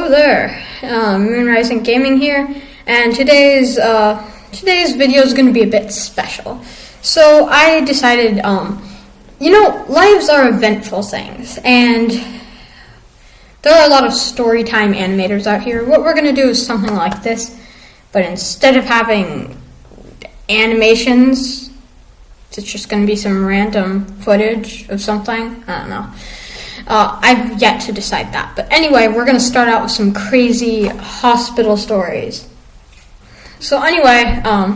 Hello there, Moonrising Gaming here, and today's video is going to be a bit special. So I decided, lives are eventful things, and there are a lot of storytime animators out here. What we're going to do is something like this, but instead of having animations, it's just going to be some random footage of something. I don't know. I've yet to decide that. But anyway, we're going to start out with some crazy hospital stories. So anyway, I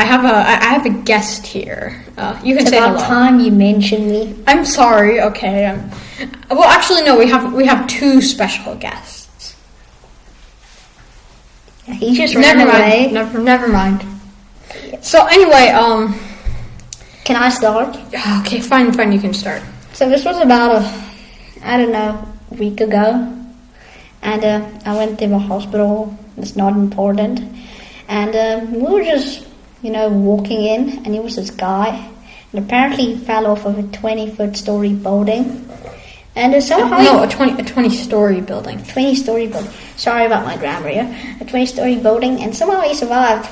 have a guest here. You can say hello. It's about time you mentioned me. I'm sorry. Okay. Well, actually, no. We have two special guests. Yeah, he just ran away. Never mind. So anyway, Can I start? Okay, fine. You can start. So this was about a week ago, and I went to the hospital. It's not important, and we were just, walking in, and there was this guy, and apparently he fell off of a 20-foot story building, and somehow a 20-story building. 20-story building. Sorry about my grammar here. A 20-story building, and somehow he survived.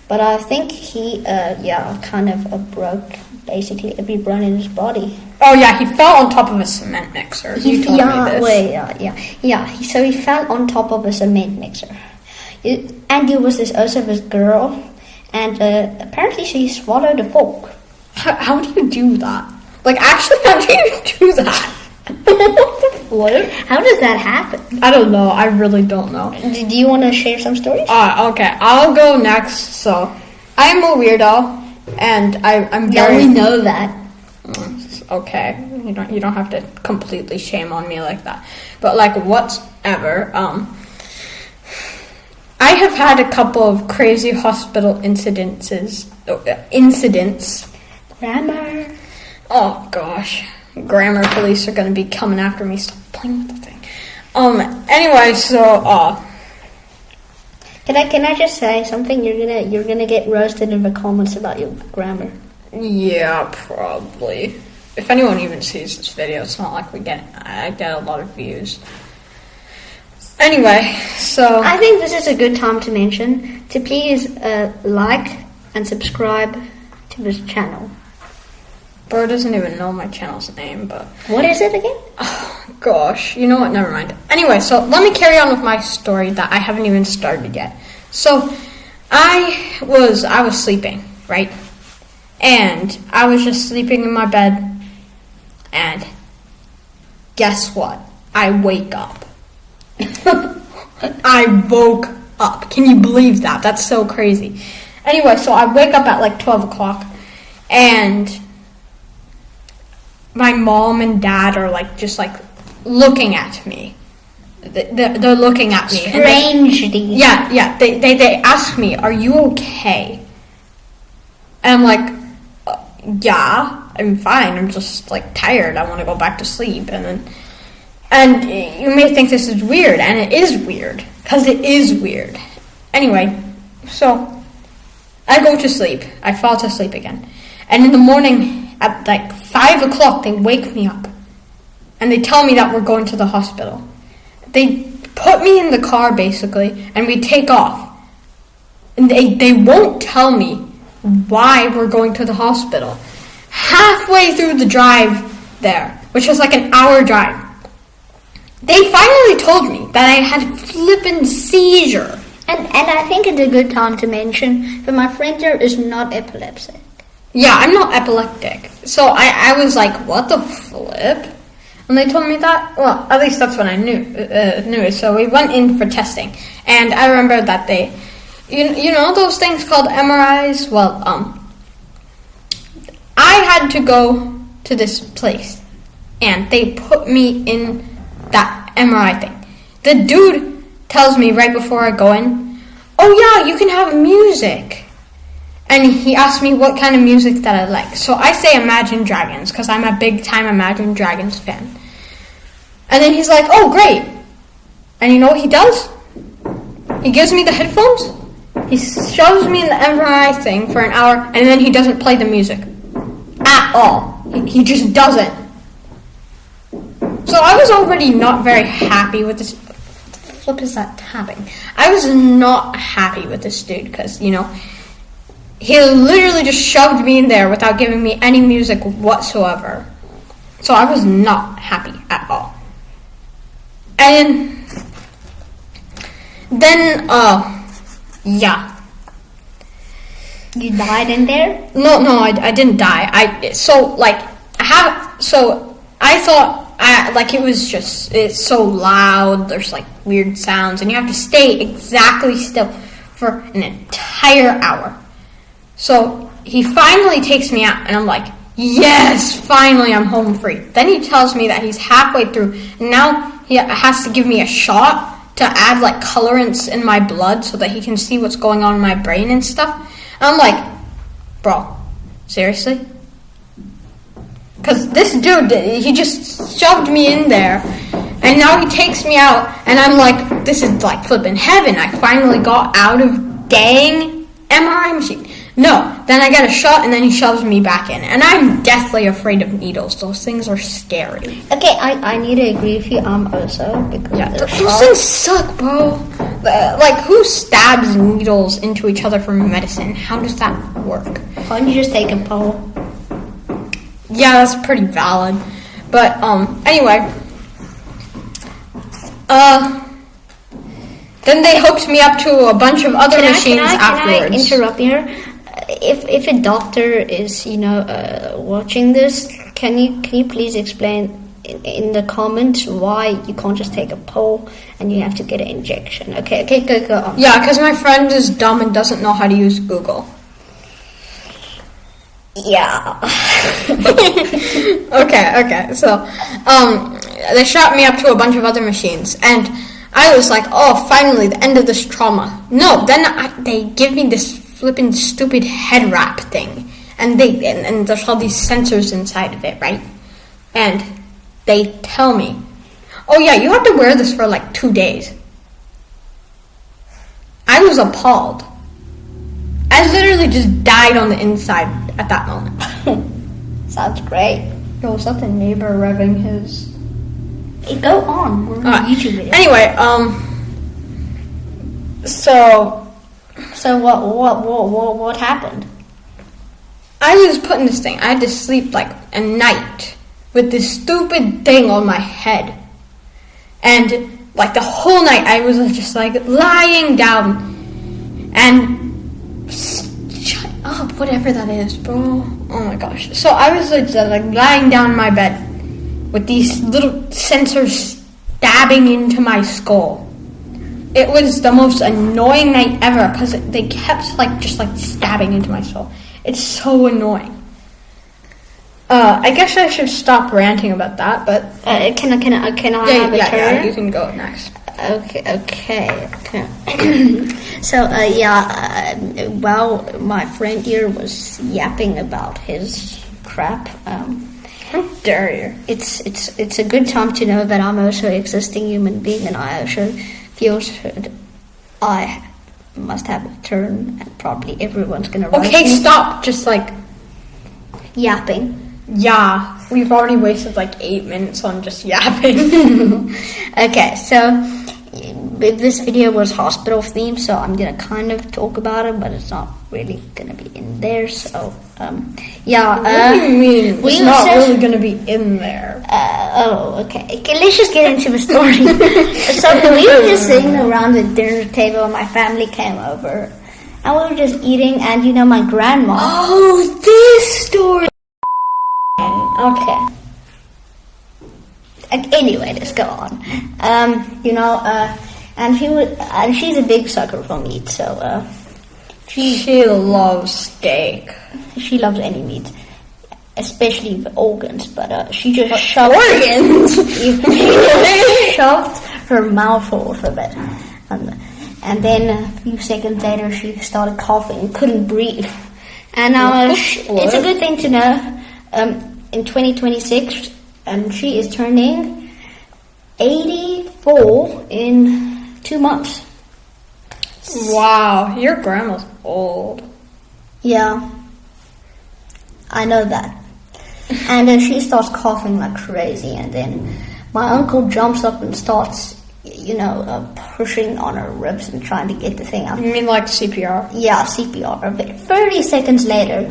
But I think he, kind of broke basically every bone in his body. Oh yeah, he fell on top of a cement mixer. You told me this. So he fell on top of a cement mixer, and there was this girl, and apparently she swallowed a fork. How do you do that? Like, actually, how do you do that? What? How does that happen? I don't know. I really don't know. Do you want to share some stories? Okay. I'll go next. So, I'm a weirdo, and I'm very... Yeah, we know that. Okay. You don't have to completely shame on me like that. But, like, whatever. I have had a couple of crazy hospital incidents. Grammar. Oh, gosh. Grammar police are going to be coming after me. Stop playing with the thing. Anyway, so, Can I just say something? You're gonna get roasted in the comments about your grammar. Yeah, probably. If anyone even sees this video, it's not like I get a lot of views. Anyway, so... I think this is a good time to mention to please like and subscribe to this channel. Bro doesn't even know my channel's name, but... What is it again? Oh, gosh. You know what? Never mind. Anyway, so let me carry on with my story that I haven't even started yet. So, I was sleeping, right? And I was just sleeping in my bed. And guess what? I wake up. I woke up. Can you believe that? That's so crazy. Anyway, so I wake up at like 12 o'clock. And... my mom and dad are just looking at me. They're looking at me. Strangely. They ask me, "Are you okay?" And I'm like, "Yeah, I'm fine. I'm just tired. I want to go back to sleep." And you may think this is weird, and it is weird because it is weird. Anyway, so I go to sleep. I fall to sleep again, and in the morning. At 5 o'clock, they wake me up. And they tell me that we're going to the hospital. They put me in the car, basically, and we take off. And they won't tell me why we're going to the hospital. Halfway through the drive there, which was an hour drive, they finally told me that I had a flippin' seizure. And I think it's a good time to mention that my friend here is not epileptic. Yeah, I'm not epileptic. So I was like, what the flip? And they told me that. Well, at least that's what I knew. So we went in for testing. And I remember that they, you know those things called MRIs? Well, I had to go to this place. And they put me in that MRI thing. The dude tells me right before I go in, "Oh yeah, you can have music." And he asked me what kind of music that I like. So I say Imagine Dragons, because I'm a big-time Imagine Dragons fan. And then he's like, "Oh, great." And you know what he does? He gives me the headphones. He shoves me in the MRI thing for an hour, and then he doesn't play the music. At all. He just doesn't. So I was already not very happy with this. What the flip is that tapping? I was not happy with this dude because, he literally just shoved me in there without giving me any music whatsoever. So I was not happy at all. And then, yeah. You died in there? No, I didn't die. I thought it was just, it's so loud, there's like weird sounds, and you have to stay exactly still for an entire hour. So he finally takes me out, and I'm like, yes, finally I'm home free. Then he tells me that he's halfway through, and now he has to give me a shot to add like colorants in my blood so that he can see what's going on in my brain and stuff. And I'm like, bro, seriously? Because this dude, he just shoved me in there, and now he takes me out, and I'm like, this is like flipping heaven. I finally got out of dang MRI machine. No, then I get a shot, and then he shoves me back in, and I'm deathly afraid of needles. Those things are scary. Okay, I need to agree with you. Also, because those things suck, bro. Who stabs needles into each other for medicine? How does that work? Why don't you just take a poll? Yeah, that's pretty valid. But, anyway. Then they hooked me up to a bunch of other machines afterwards. Can I interrupt here? If a doctor is, watching this, can you please explain in the comments why you can't just take a pill and you have to get an injection? Okay, go on. Yeah, because my friend is dumb and doesn't know how to use Google. Yeah. Okay. So, they shot me up to a bunch of other machines, and I was like, oh, finally, the end of this trauma. No, then they give me this flippin' stupid head wrap thing, and there's all these sensors inside of it, right? And they tell me, oh yeah, you have to wear this for like 2 days. I was appalled. I literally just died on the inside at that moment. Sounds great. Yo, was that the neighbor revving his... Hey, go on. We're on a YouTube video. Anyway, So what happened? I was put in this thing. I had to sleep like a night with this stupid thing on my head. And like the whole night I was just like lying down and shut up, whatever that is, bro. Oh my gosh. So I was like lying down in my bed with these little sensors stabbing into my skull. It was the most annoying night ever because they kept just stabbing into my soul. It's so annoying. I guess I should stop ranting about that, but can I have a turn? Yeah, you can go next. Okay. So while my friend here was yapping about his crap, how dare you? It's a good time to know that I'm also an existing human being, and I also feel that I must have a turn, and probably everyone's gonna write Okay, me. stop. Just Yapping. Yeah, we've already wasted 8 minutes on just yapping. Okay, so this video was hospital themed, so I'm gonna kind of talk about it, but it's not really gonna be in there. So What do you mean? It's not really gonna be in there. Okay, let's just get into the story. So we were just sitting around the dinner table, and my family came over, and we were just eating. And my grandma. Oh, this story. Okay. Anyway, let's go on. And she's a big sucker for meat, so she loves steak. She loves any meat, especially the organs. But she just shoved her mouth full of it, and then a few seconds later, she started coughing and couldn't breathe. And it's a good thing to know. In 2026, she is turning 84 in 2 months. Wow, your grandma's old. Yeah, I know that. And she starts coughing like crazy, and then my uncle jumps up and starts, pushing on her ribs and trying to get the thing out. You mean like CPR? Yeah, CPR. 30 seconds later,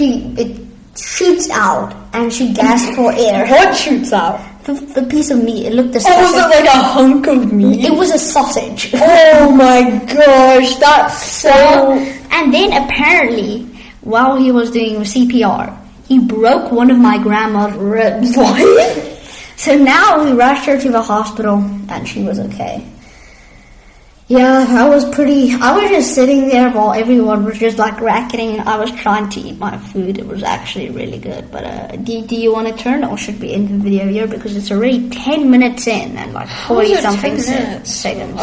it shoots out and she gasps for air. What shoots out? The piece of meat. It looked disgusting. Oh, was it like a hunk of meat? It was a sausage. Oh my gosh, that's so... And then apparently, while he was doing CPR, he broke one of my grandma's ribs. What? So now we rushed her to the hospital and she was okay. Yeah, I was just sitting there while everyone was just like racketing. I was trying to eat my food. It was actually really good. But do you want to turn or should we end the video here? Because it's already 10 minutes in and like 40 something seconds.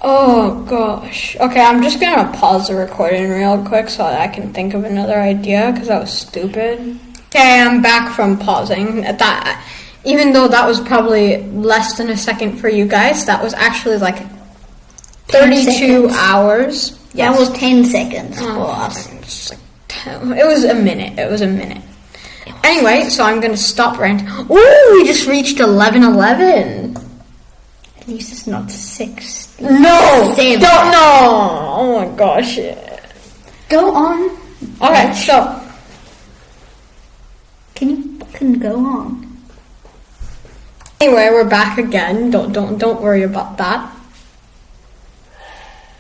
Oh gosh. Okay, I'm just gonna pause the recording real quick so that I can think of another idea because that was stupid. Okay, I'm back from pausing. That, even though that was probably less than a second for you guys, that was actually like 32 hours. Yes. That was 10 seconds for us. It was a minute. Anyway, so I'm gonna stop ranting. Ooh, we just reached 11:11. At least it's not 6. No! Don't know! Oh my gosh. Go on. Okay, so... Can you fucking go on? Anyway, we're back again. Don't worry about that.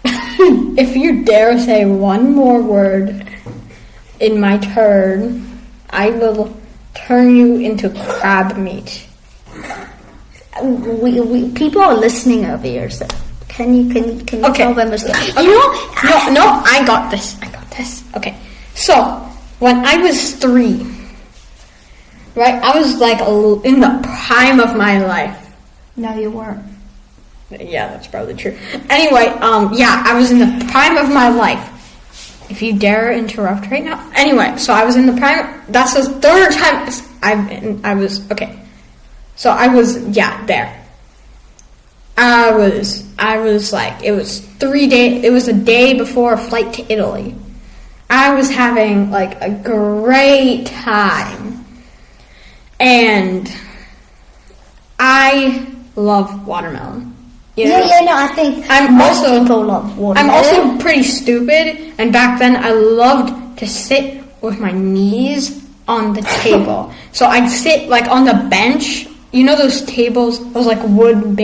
If you dare say one more word in my turn, I will turn you into crab meat. People are listening over here, so can you tell them this? Okay. No, I got this. Okay. So, when I was 3, right, I was like in the prime of my life. No, you weren't. Yeah, that's probably true. Anyway, I was in the prime of my life. If you dare interrupt right now. Anyway, so I was in the prime. That's the 3rd time I was okay. So I was there. I was like, it was 3 days. It was a day before a flight to Italy. I was having like a great time. And I love watermelon. I think most people love watermelon. I'm also pretty stupid, and back then I loved to sit with my knees on the table. So I'd sit like on the bench. You know those tables, those like wood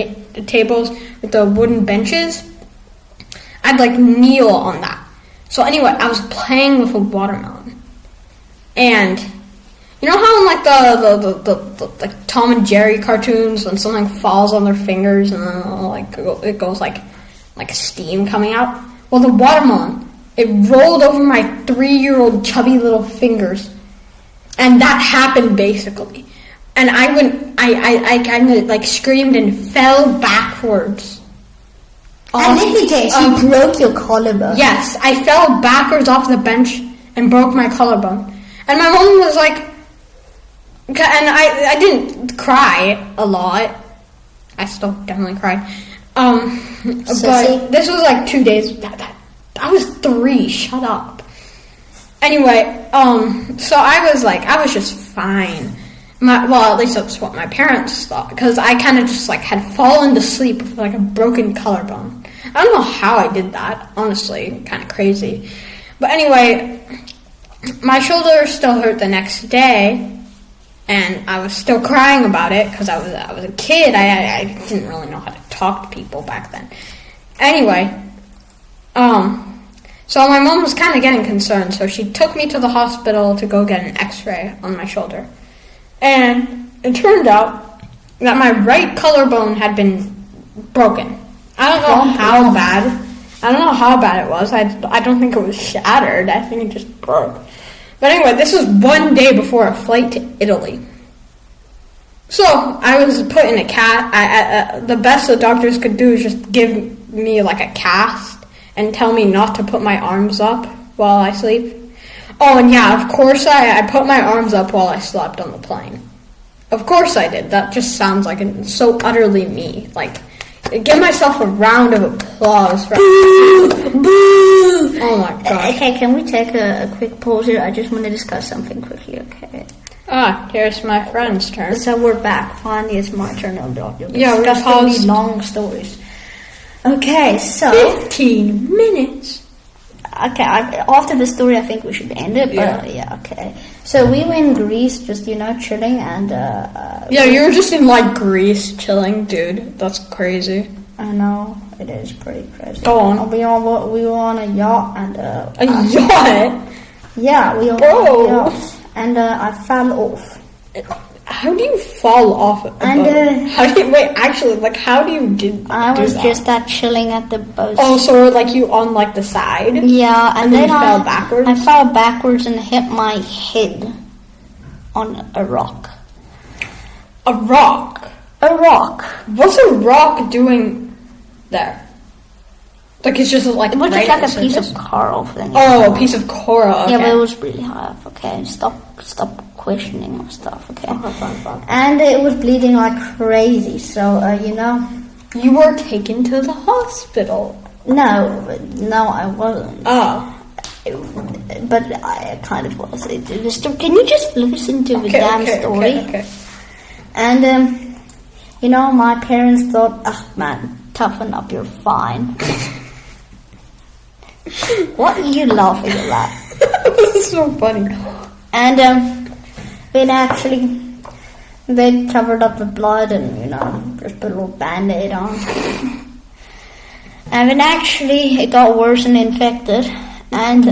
tables with the wooden benches? I'd like kneel on that. So anyway, I was playing with a watermelon. And you know how in like the like Tom and Jerry cartoons when something falls on their fingers and then like it goes like steam coming out? Well, the watermelon, it rolled over my 3-year-old chubby little fingers. And that happened basically. And I kind of like screamed and fell backwards. And in the case, you broke your collarbone. Yes, I fell backwards off the bench and broke my collarbone. And my mom was like, and I didn't cry a lot. I still definitely cried. But this was like 2 days. I was 3. Shut up. Anyway, so I was just fine. At least that's what my parents thought, because I kind of just like had fallen to sleep with like a broken collarbone. I don't know how I did that, honestly, kind of crazy. But anyway, my shoulder still hurt the next day, and I was still crying about it because I was a kid. I didn't really know how to talk to people back then. Anyway, so my mom was kind of getting concerned, so she took me to the hospital to go get an x-ray on my shoulder. And it turned out that my right collarbone had been broken. I don't know how bad it was. I don't think it was shattered. I think it just broke. But anyway, this was 1 day before a flight to Italy. So I was put in a cast. The best the doctors could do is just give me like a cast and tell me not to put my arms up while I sleep. Oh, and yeah, of course I put my arms up while I slept on the plane. Of course I did. That just sounds like so utterly me. Like, give myself a round of applause for boo! Boo! Oh my god. Okay, can we take a quick pause here? I just want to discuss something quickly, okay? Here's my friend's turn. So we're back. Finally, it's my turn. Yeah, we're paused. Long stories. Okay, so 15 minutes. Okay, after the story, I think we should end it. But yeah, okay. So we were in Greece, just chilling, and you were just in like Greece chilling, dude. That's crazy. I know it is pretty crazy. Go on. We were on a yacht, and a yacht. Yeah, we were on a yacht, and I fell off. How do you fall off a boat? How do you I was just chilling at the boat. Oh, so like you on like the side? Yeah, and then you fell backwards? I fell backwards and hit my head on a rock. A rock? A rock. What's a rock doing there? Like it's just like it was just like a piece of coral thing. Oh, a piece of coral. Okay. Yeah, but it was really high up. Okay, stop questioning my stuff. Okay. Fine. And it was bleeding like crazy. So you were taken to the hospital. No, I wasn't. Oh. But I kind of was. Can you just listen to the damn story? Okay. And my parents thought, man, toughen up, you're fine. What are you laughing at? This is so funny. And they covered up the blood and just put a little band-aid on. And then actually it got worse and infected. And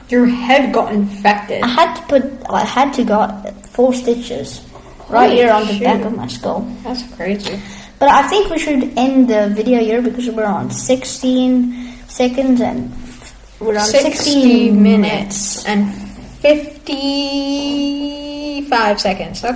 your head got infected. I had to got 4 stitches right here on the back of my skull. That's crazy. But I think we should end the video here because we're on 16 seconds and we're on 60 minutes and 55 seconds. Okay.